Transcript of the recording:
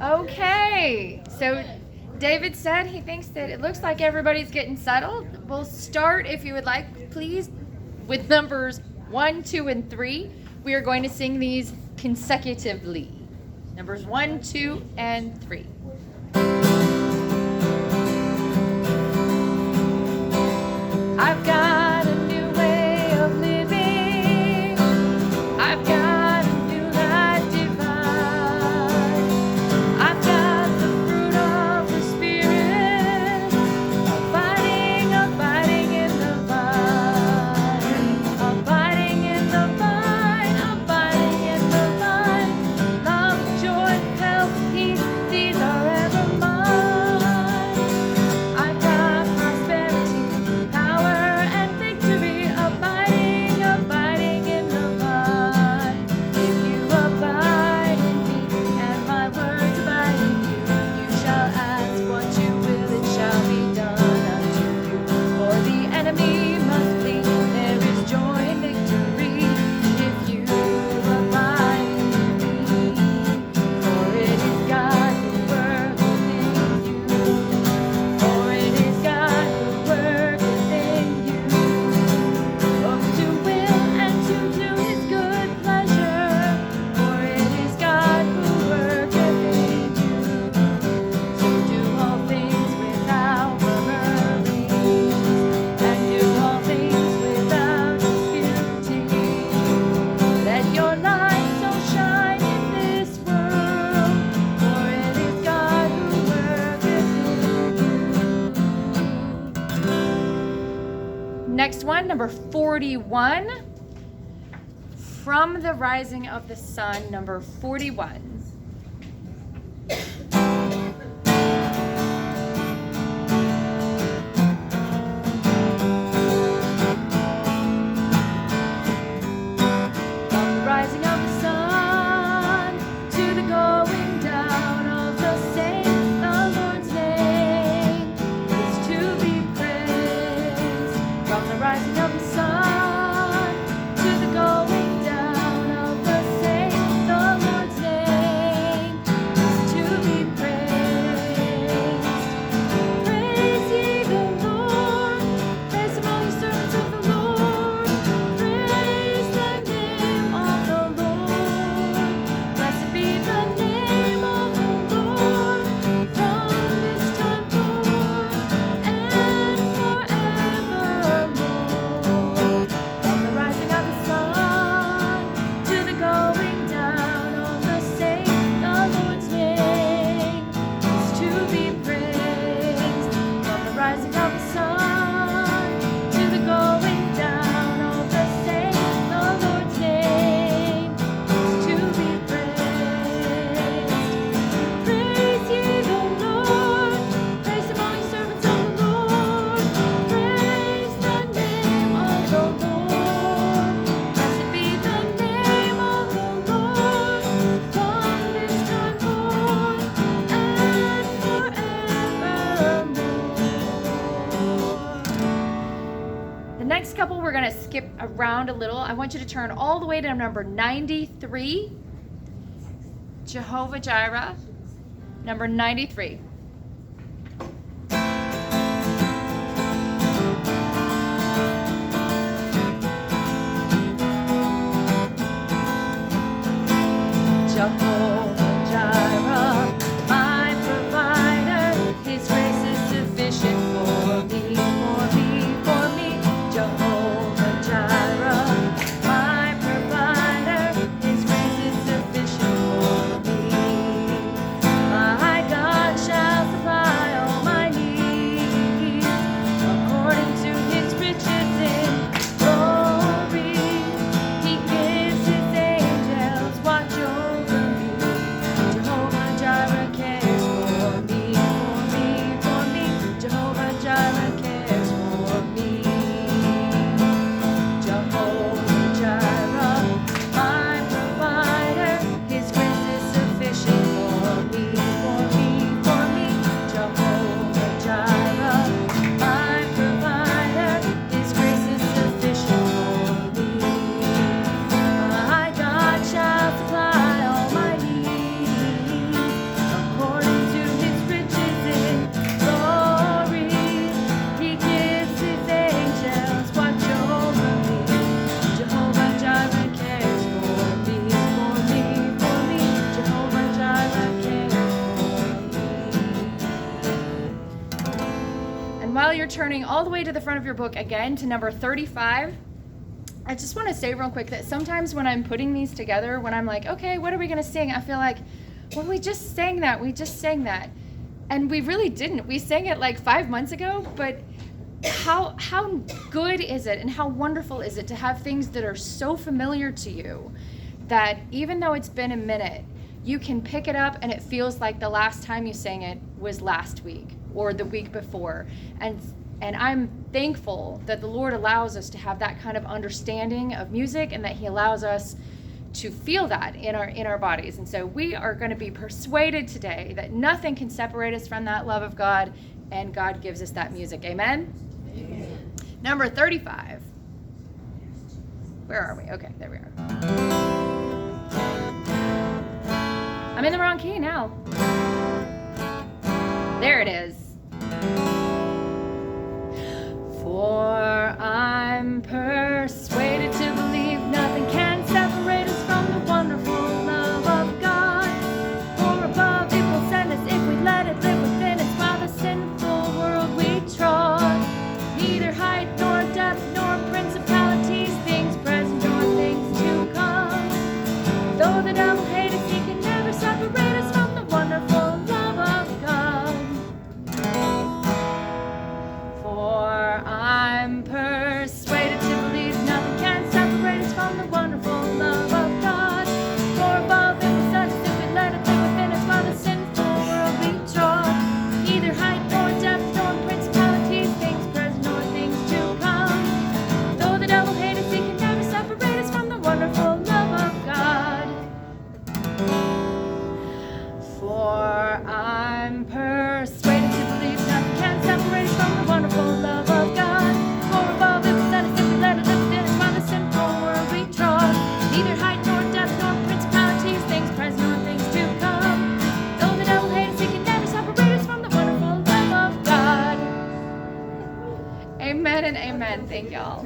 Okay, so David said he thinks that it looks like everybody's getting settled. We'll start, if you would like, please, with numbers 1, 2, and 3. We are going to sing these consecutively. Numbers 1, 2, and 3. I've got a new way of living. I've got a new life divine. I've got the fruit of the Spirit, abiding in the vine, abiding in the vine, abiding in the vine. Love, joy, health, peace, these are ever mine. I've got prosperity, power, and victory, abiding in the vine. If you abide in me, and my words abide in you, you shall ask what you will, it shall be done unto you. For the enemy must flee, there is joy and victory, if you abide in me. For it is God who works within you. For it is God who worketh in you, both to will and to do his good pleasure. For it is God who worketh in you, to do all things without murmuring, and do all things without disputing. Let your light so shine in this world, for it is God who worketh in you. Next one, number 41. From the rising of the sun, number 41. From the rising of the sun to the going down of the same, the Lord's name is to be praised. From the rising of the sun to the going down of the same, the Lord's name is to be praised. Praise ye the Lord, praise among the servants of the Lord, praise the name of the Lord. Blessed be the name of the Lord from this time forth and forevermore. From the rising of the sun to the going down of the same, the Lord's name is to be praised. From the rising of the sun to the going down of the same, the Lord's name is to be praised. Praise ye the Lord, praise among the servants of the Lord, praise the name of the Lord. Blessed be the name of the Lord from this time forth and forevermore. The next couple we're going to skip around a little. I want you to turn all the way to number 93, Jehovah Jireh, number 93. Jehovah Jireh, my provider, his grace is sufficient for me, for me, for me. Jehovah Jireh, my provider, his grace is sufficient for me. My God shall supply all my needs according to his riches in glory. He gives his angels watch over me. turning all the way to the front of your book again to number 35. I just want to say real quick that sometimes when I'm putting these together, when I'm like, okay, what are we going to sing? I feel like, well, we just sang that. And we really didn't. We sang it like 5 months ago, but how good is it and how wonderful is it to have things that are so familiar to you that even though it's been a minute, you can pick it up and it feels like the last time you sang it was last week or the week before. And I'm thankful that the Lord allows us to have that kind of understanding of music and that he allows us to feel that in our bodies. And so we are going to be persuaded today that nothing can separate us from that love of God, and God gives us that music. Amen? Amen. Number 35. Where are we? Okay, there we are. I'm in the wrong key now. There it is. For I'm persuaded to believe nothing can separate us from the wonderful love of God. For above it will send us if we let it live within us while the sinful world we trod. Neither height nor depth nor principalities, things present nor things to come. Though the devil hate us, he can never separate us from the wonderful love of God. For I'm persuaded to believe nothing can separate us from the wonderful love of God. For above it was us if we let it live within us while the sinful world we trod. Neither height nor depth nor principalities, things present nor things to come. Though the devil hate us, he can never separate us from the wonderful love of God. For I'm persuaded to believe nothing can separate us from the wonderful love of God. For above it was us if we let it live within us while the sinful world we trod. Neither height nor depth nor principalities, things present nor things to come. Though the devil hate us, he can never separate us from the wonderful love of God. Amen and amen. Thank y'all.